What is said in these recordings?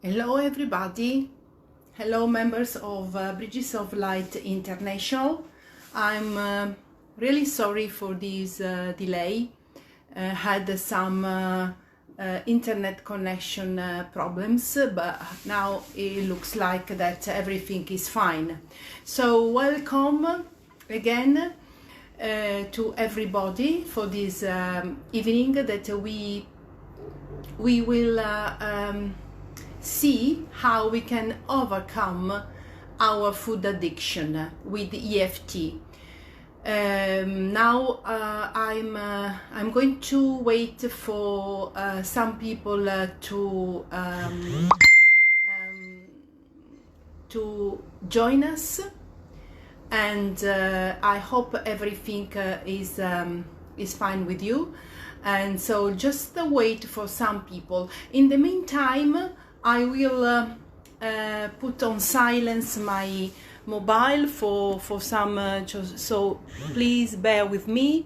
Hello everybody, hello members of Bridges of Light International. I'm really sorry for this delay. Had some internet connection problems, but now it looks like that everything is fine. So welcome again to everybody for this evening that we will see how we can overcome our food addiction with EFT. Now I'm going to wait for some people to join us, and I hope everything is fine with you. And so just wait for some people. In the meantime, I will put on silence my mobile for some, so please bear with me.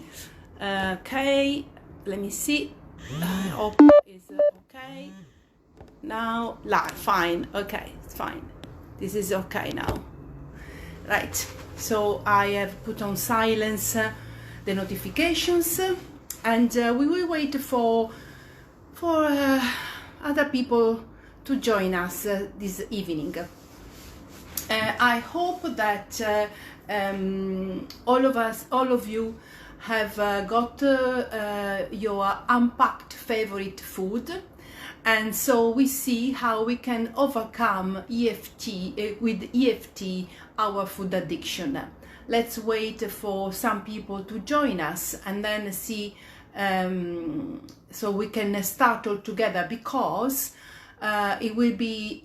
Okay, let me see. I hope it's okay. Now, fine, okay, it's fine. This is okay now. Right, so I have put on silence the notifications, and we will wait for other people to join us this evening. I hope that all of you have got your unpacked favorite food, and so we see how we can overcome with EFT our food addiction. Let's wait for some people to join us and then see, so we can start all together, because it will be,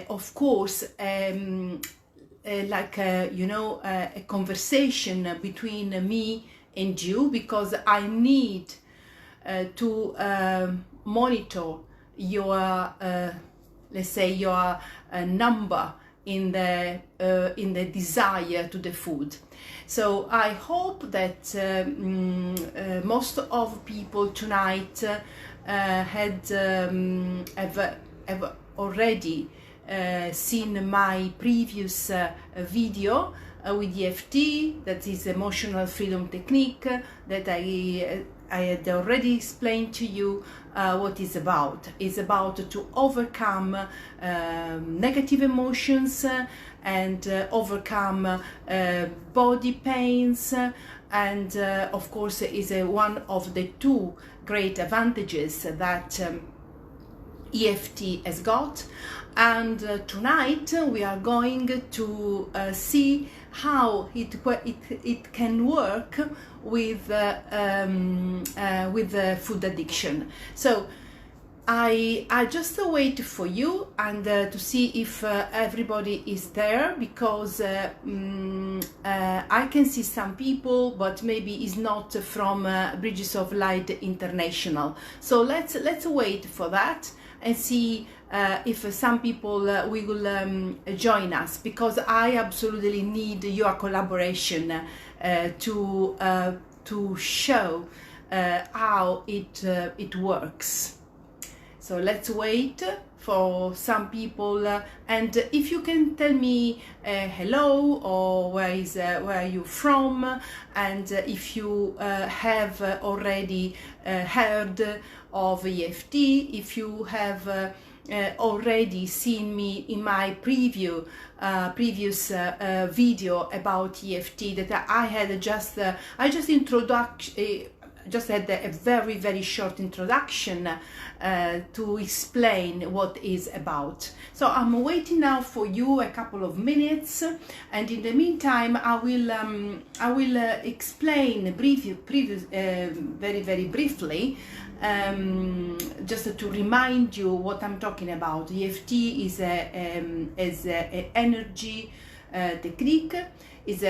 of course, like a conversation between me and you, because I need to monitor your, let's say, your number in the desire to the food. So I hope that most of people tonight have already seen my previous video with EFT, that is emotional freedom technique, that I had already explained to you what it's about. It's about to overcome negative emotions and overcome body pains, and of course is one of the two great advantages that EFT has got. And tonight we are going to see how it can work with food addiction. So I just wait for you and to see if everybody is there, because I can see some people, but maybe it's not from Bridges of Light International. So let's wait for that and see if some people will join us, because I absolutely need your collaboration to show how it works. So let's wait for some people, and if you can tell me hello, or where are you from, and if you have already heard of EFT, if you have already seen me in my previous video about EFT, that I had just just had a very short introduction to explain what is about. So I'm waiting now for you a couple of minutes, and in the meantime I will explain very briefly, just to remind you what I'm talking about. EFT is a energy technique, is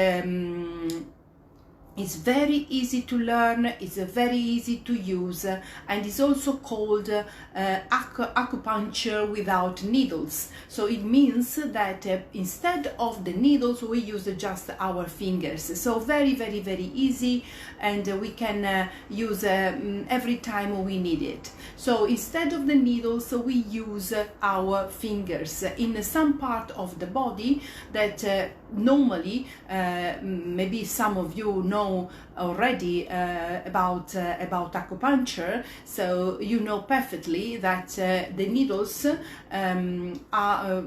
It's very easy to learn, it's very easy to use, and it's also called acupuncture without needles. So it means that instead of the needles, we use just our fingers. So very, very, very easy, and we can use every time we need it. So instead of the needles, we use our fingers in some part of the body that normally, maybe some of you know already about acupuncture, so you know perfectly that the needles are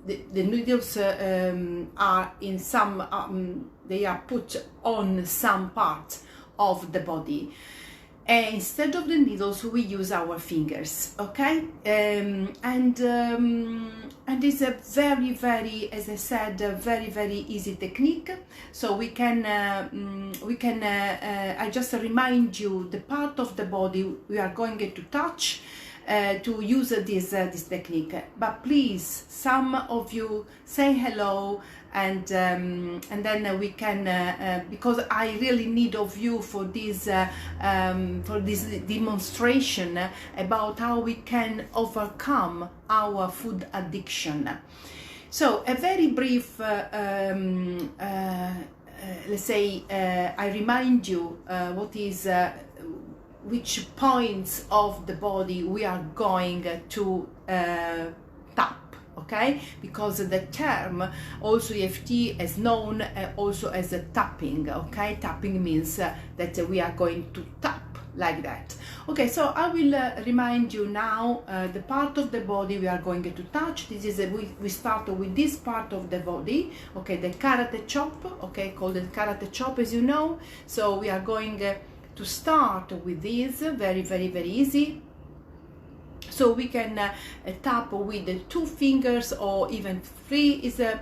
the needles are in some they are put on some part of the body. Instead of the needles, we use our fingers, okay? And it's a very, very, as I said, a very, very easy technique. So we can, I just remind you the part of the body we are going to touch to use this technique. But please, some of you say hello, and then we can because I really need of you for this demonstration about how we can overcome our food addiction. So a very brief let's say I remind you what is which points of the body we are going to tap. Okay, because the term also EFT is known also as a tapping. Okay, tapping means that we are going to tap like that. Okay, so I will remind you now the part of the body we are going to touch. This is we start with this part of the body. Okay, the karate chop. Okay, called the karate chop, as you know. So we are going to start with this. Very, very, very easy. So we can tap with the 2 fingers or even 3 is the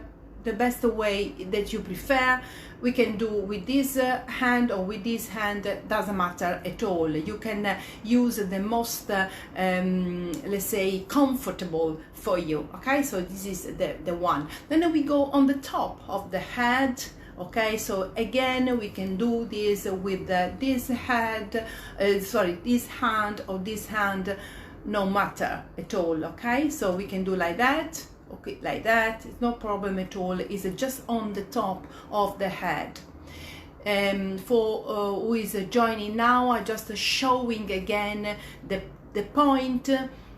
best way that you prefer. We can do with this hand or with this hand, doesn't matter at all. You can use the most, let's say, comfortable for you. Okay, so this is the one. Then we go on the top of the head. Okay, so again we can do this with this head, this hand or this hand, no matter at all. Okay, so we can do like that. Okay, like that, it's no problem at all. It's just on the top of the head. For who is joining now, I'm just showing again the point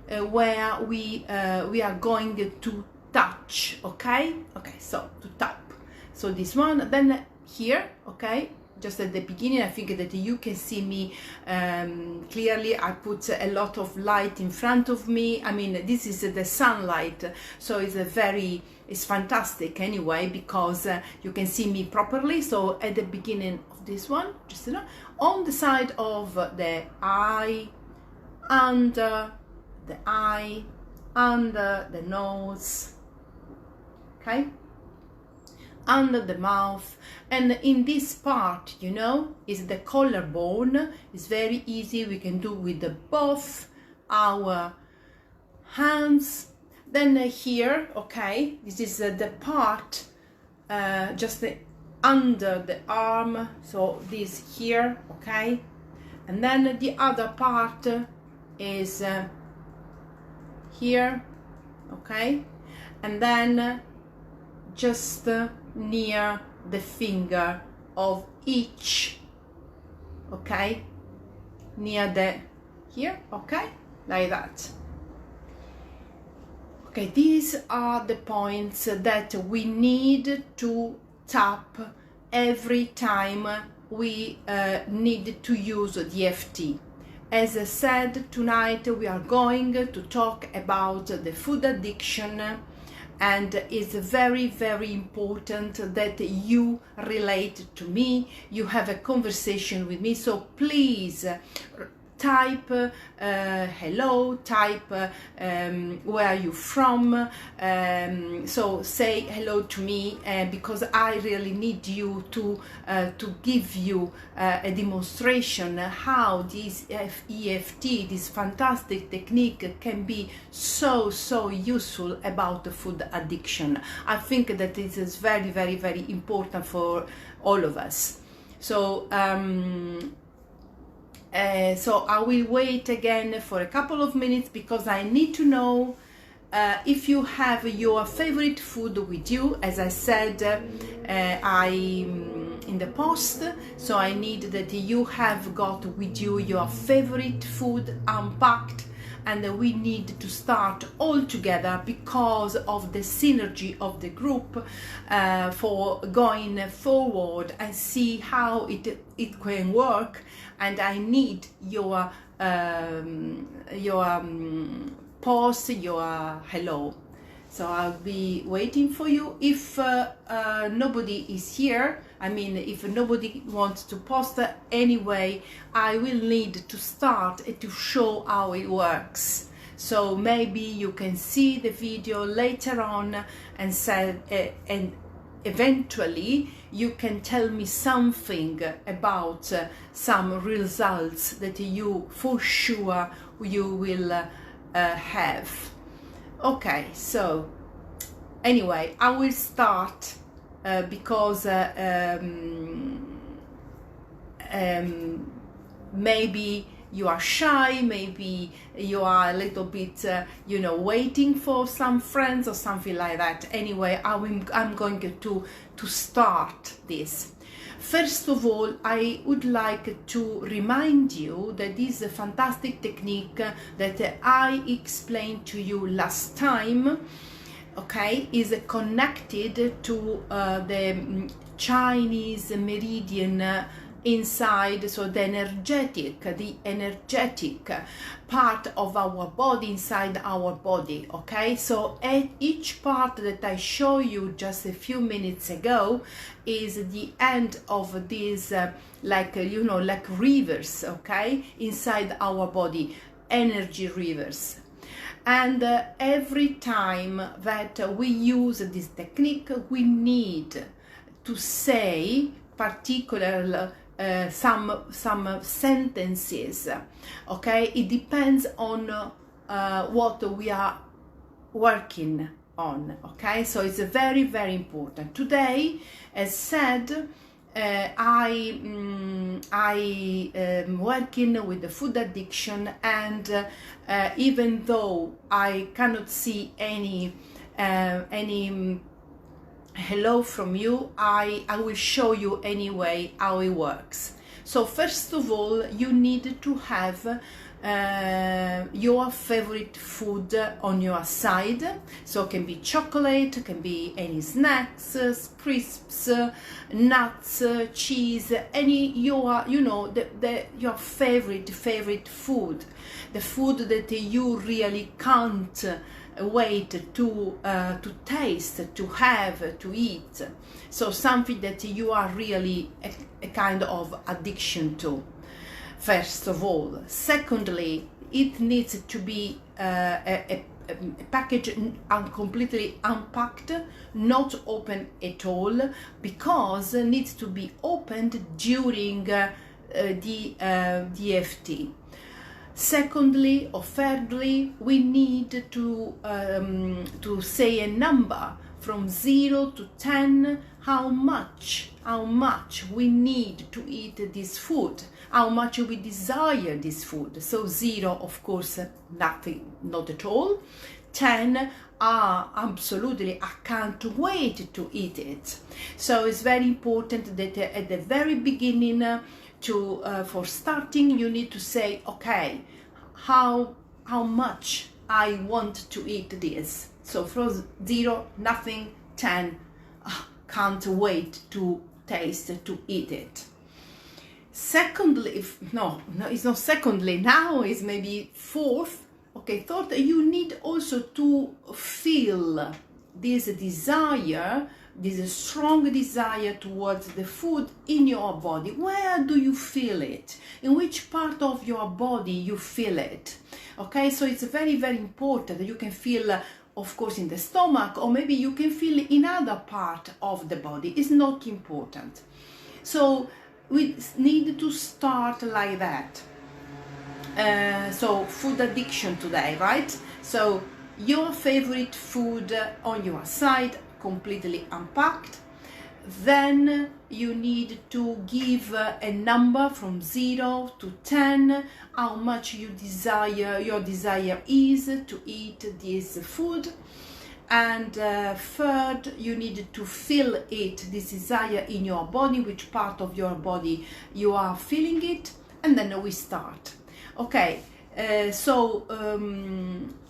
where we are going to touch. Okay, so to tap. So this one, then here, okay, just at the beginning, I think that you can see me clearly. I put a lot of light in front of me. I mean, this is the sunlight, so it's fantastic anyway, because you can see me properly. So at the beginning of this one, just on the side of the eye, under the eye, under the nose, okay, under the mouth, and in this part, you know, is the collarbone. It's very easy. We can do with both our hands. Then here, okay, this is the part just under the arm, so this here, okay, and then the other part is here, okay, and then just near the finger of each, okay, near the here, okay, like that. Okay, these are the points that we need to tap every time we need to use the EFT. As I said, tonight we are going to talk about the food addiction, and it's very, very important that you relate to me, you have a conversation with me. So please type hello, type where are you from, so say hello to me, because I really need you to give you a demonstration how this EFT, this fantastic technique, can be so useful about the food addiction. I think that it is very, very, very important for all of us. So so I will wait again for a couple of minutes, because I need to know if you have your favorite food with you. As I said in the post, so I need that you have got with you your favorite food unpacked, and we need to start all together because of the synergy of the group for going forward and see how it can work. And I need your post, your hello. So I'll be waiting for you. If nobody is here, I mean, if nobody wants to post anyway, I will need to start to show how it works. So maybe you can see the video later on and say, and eventually you can tell me something about some results that you for sure you will have. Okay, so anyway, I will start because maybe you are shy, maybe you are a little bit you know, waiting for some friends or something like that. Anyway, I'm going to start this. First of all, I would like to remind you that this is a fantastic technique that I explained to you last time, okay, is connected to the Chinese meridian inside, so the energetic part of our body, inside our body, okay? So at each part that I show you just a few minutes ago is the end of this like you know, like rivers, okay, inside our body, energy rivers. And every time that we use this technique, we need to say particular some sentences, okay? It depends on what we are working on, okay? So it's very, very important. Today, as said, I am working with the food addiction, and even though I cannot see any hello from you, I will show you anyway how it works. So first of all, you need to have your favorite food on your side. So it can be chocolate, it can be any snacks, crisps, nuts, cheese, any your, you know, your favorite food, the food that you really can't wait to taste, to have, to eat. So something that you are really a kind of addiction to, first of all. Secondly, it needs to be a package completely unpacked, not open at all, because it needs to be opened during the EFT. Secondly or thirdly, we need to say a number from 0 to 10, how much we need to eat this food, how much we desire this food. So 0, of course, nothing, not at all. 10, absolutely, I can't wait to eat it. So it's very important that at the very beginning, for starting, you need to say, okay, how much I want to eat this. So from 0, nothing, 10, can't wait to taste, to eat it. Secondly, no, it's not secondly, now it's maybe fourth. Okay, third, you need also to feel this desire this strong desire towards the food in your body. Where do you feel it? In which part of your body you feel it? Okay, so it's very, very important that you can feel, of course, in the stomach, or maybe you can feel in other part of the body. It's not important. So we need to start like that. So food addiction today, right? So your favorite food on your side, completely unpacked. Then you need to give a number from 0 to 10, how much your desire is to eat this food. And third, you need to feel it, this desire in your body, which part of your body you are feeling it, and then we start. Okay, so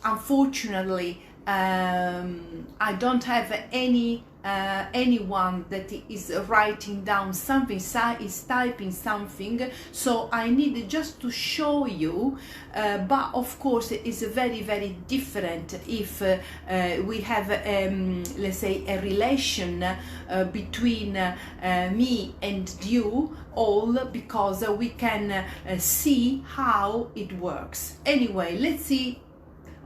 unfortunately, I don't have anyone that is writing down something, is typing something, so I need just to show you, but of course it is very, very different if we have let's say a relation between me and you all, because we can see how it works. Anyway, let's see.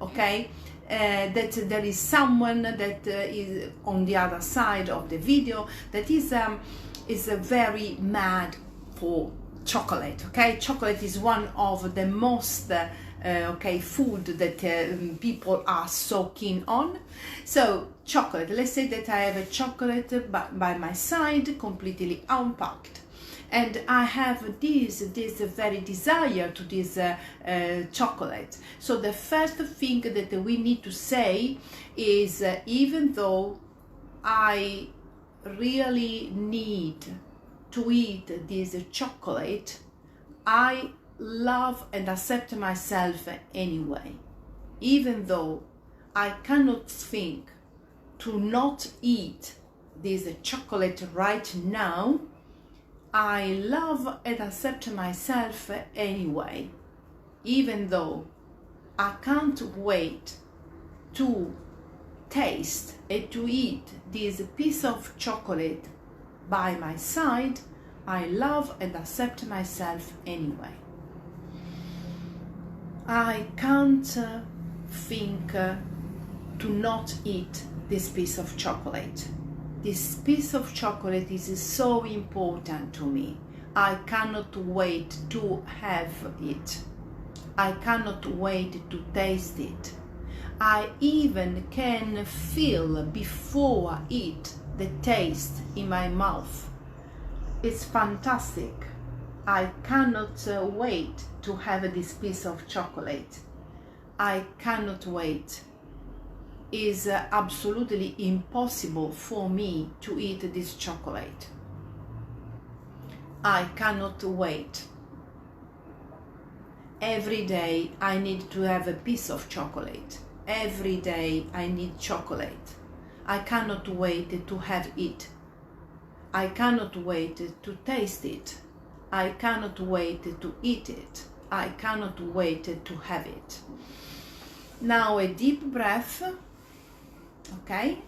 Okay, that there is someone that is on the other side of the video that is very mad for chocolate. Okay, chocolate is one of the most okay, food that people are so keen on. So chocolate, let's say that I have a chocolate by my side, completely unpacked, and I have this very desire to this chocolate. So the first thing that we need to say is, even though I really need to eat this chocolate, I love and accept myself anyway. Even though I cannot think to not eat this chocolate right now, I love and accept myself anyway, even though I can't wait to taste and to eat this piece of chocolate by my side. I love and accept myself anyway. I can't think to not eat this piece of chocolate. This piece of chocolate is so important to me. I cannot wait to have it. I cannot wait to taste it. I even can feel before I eat the taste in my mouth. It's fantastic. I cannot wait to have this piece of chocolate. I cannot wait. Is absolutely impossible for me to eat this chocolate. I cannot wait. Every day I need to have a piece of chocolate. Every day I need chocolate. I cannot wait to have it. I cannot wait to taste it. I cannot wait to eat it. I cannot wait to have it. Now a deep breath. Okay,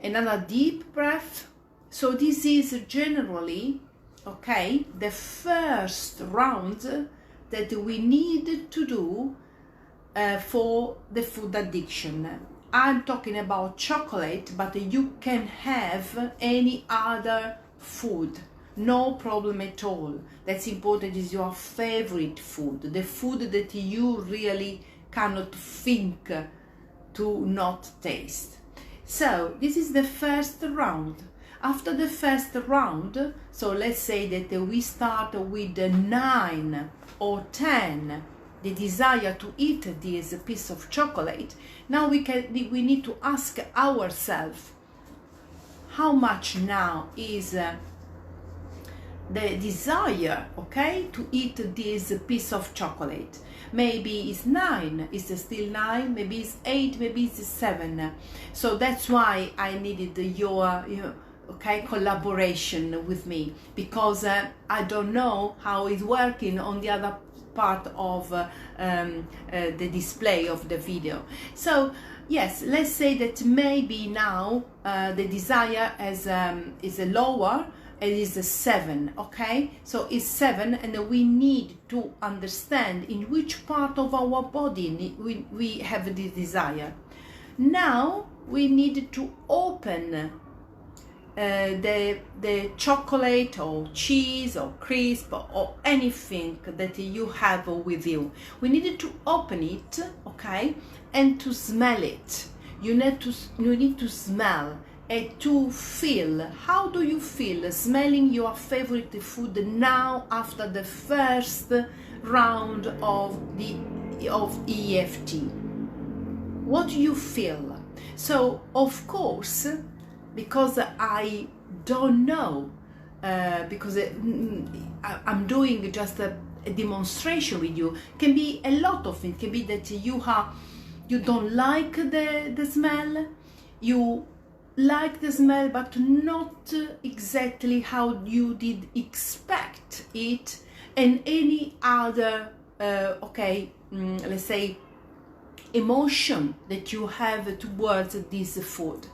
another deep breath. So this is generally, okay, the first round that we need to do for the food addiction. I'm talking about chocolate, but you can have any other food, no problem at all. That's important, is your favorite food, the food that you really cannot think to not taste. So this is the first round. After the first round, so let's say that we start with 9 or 10, the desire to eat this piece of chocolate. Now we need to ask ourselves, how much now is the desire, okay, to eat this piece of chocolate? Maybe it's 9, it's still 9, maybe it's 8, maybe it's 7. So that's why I needed your okay, collaboration with me, because I don't know how it's working on the other part of the display of the video. So yes, let's say that maybe now the desire is a lower. It is a 7, okay? So it's 7, and we need to understand in which part of our body we have the desire. Now we need to open the chocolate or cheese or crisp or anything that you have with you. We need to open it, okay, and to smell it. You need to smell and to feel. How do you feel smelling your favorite food now after the first round of EFT? What do you feel? So of course, because I don't know, because I'm doing just a demonstration with you, can be a lot of things. Can be that you don't like the smell, you like the smell but not exactly how you did expect it, and any other let's say emotion that you have towards this food.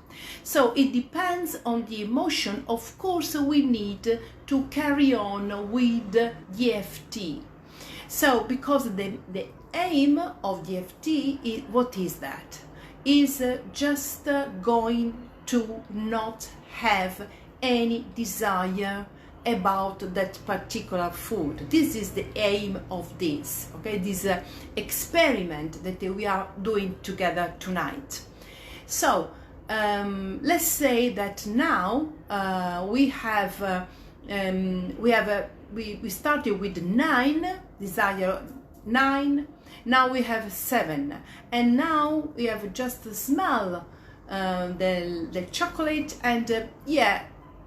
So it depends on the emotion. Of course we need to carry on with the EFT. So because the aim of the EFT is, what is that? Is just going to not have any desire about that particular food. This is the aim of this, okay? This experiment that we are doing together tonight. So let's say that now we started with 9 desire, 9. Now we have 7, and now we have just the smell the chocolate, and yeah,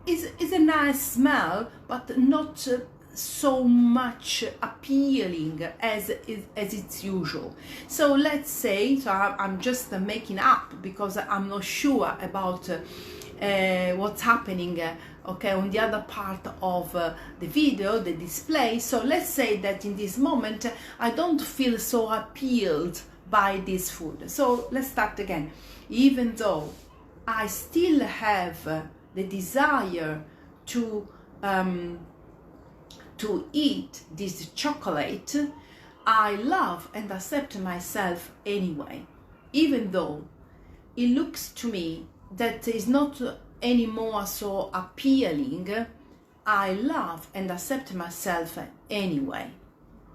it's a nice smell, but not so much appealing as it's usual. So let's say, so I'm just making up because I'm not sure about what's happening okay, on the other part of the video, the display. So let's say that in this moment I don't feel so appealed by this food. So let's start again. Even though I still have the desire to eat this chocolate, I love and accept myself anyway. Even though it looks to me that is not anymore so appealing, I love and accept myself anyway.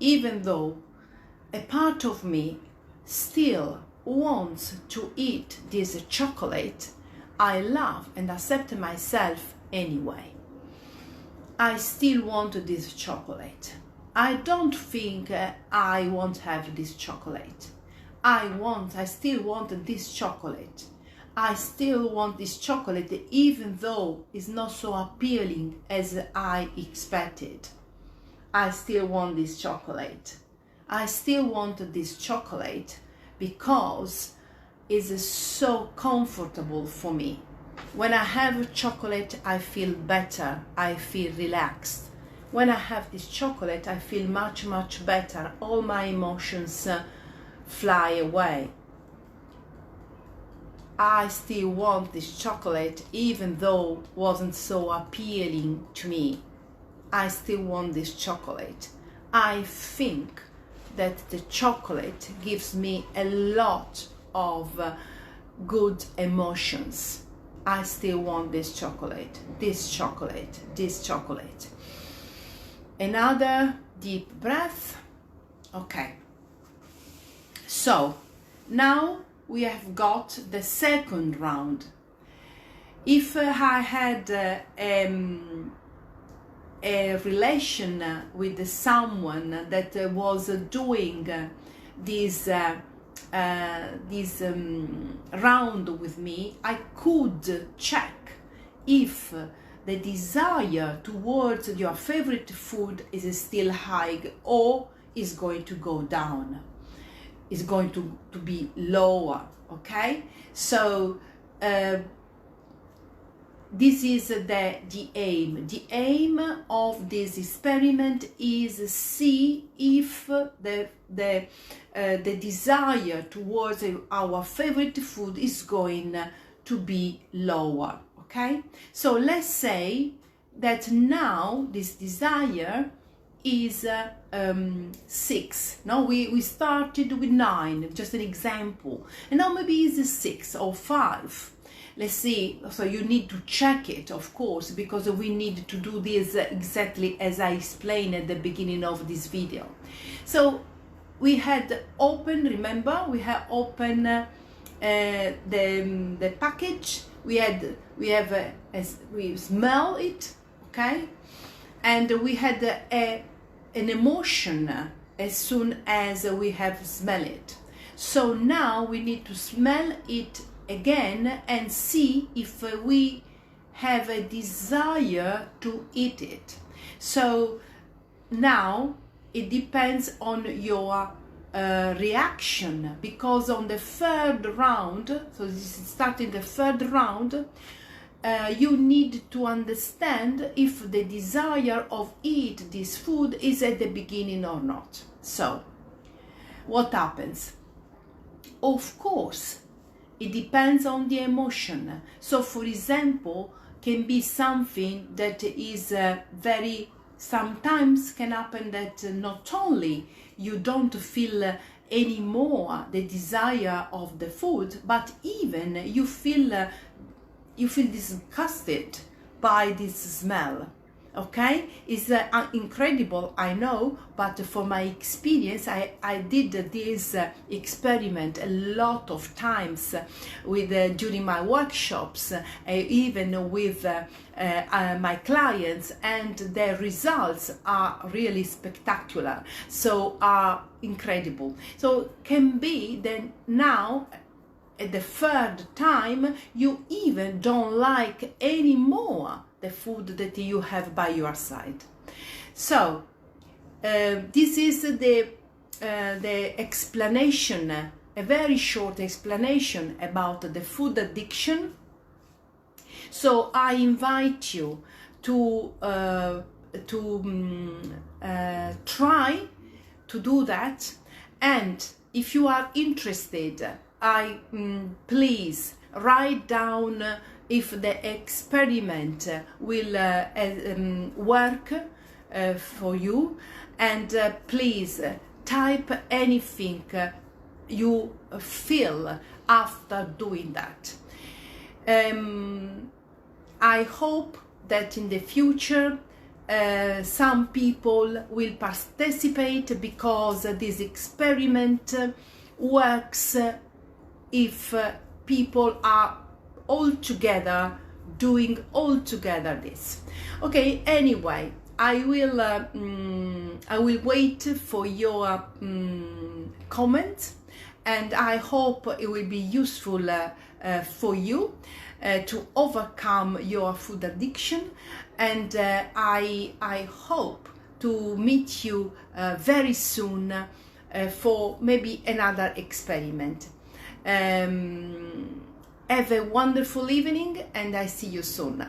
Even though a part of me still wants to eat this chocolate, I love and accept myself anyway. I still want this chocolate. I don't think I won't have this chocolate. I still want this chocolate. I still want this chocolate, even though it's not so appealing as I expected. I still want this chocolate. I still want this chocolate because it's so comfortable for me. When I have chocolate, I feel better. I feel relaxed. When I have this chocolate, I feel much, much better. All my emotions fly away. I still want this chocolate, even though it wasn't so appealing to me. I still want this chocolate. I think that the chocolate gives me a lot of good emotions. I still want this chocolate, this chocolate, this chocolate. Another deep breath. Okay. So now we have got the second round. If I had a relation with someone that was doing this round with me, I could check if the desire towards your favorite food is still high or is going to go down, is going to be lower. Okay, so this is the aim. The aim of this experiment is see if the desire towards our favorite food is going to be lower. Okay, so let's say that now this desire is 6. Now we started with 9, just an example, and now maybe it's 6 or 5. Let's see. So you need to check it, of course, because we need to do this exactly as I explained at the beginning of this video. So we had open, remember, we had open the package. We smell it, okay, and we had an emotion as soon as we have smelled it. So now we need to smell it again and see if we have a desire to eat it. So now it depends on your reaction, because on the third round, so this is starting the third round, you need to understand if the desire of eat this food is at the beginning or not. So what happens? Of course, it depends on the emotion. So for example, can be something that is sometimes can happen that not only you don't feel anymore the desire of the food, but even you feel disgusted by this smell. Okay, it's incredible, I know, but for my experience, I did this experiment a lot of times with during my workshops, even with my clients, and the results are really spectacular, so are incredible. So can be then now at the third time you even don't like anymore the food that you have by your side. So this is the explanation, a very short explanation about the food addiction. So I invite you to try to do that, and if you are interested, please write down if the experiment will work for you, and please type anything you feel after doing that. I hope that in the future some people will participate, because this experiment works if people are all together doing this. Okay, anyway, I will wait for your comment, and I hope it will be useful for you to overcome your food addiction, and I hope to meet you very soon for maybe another experiment. Have a wonderful evening, and I see you soon.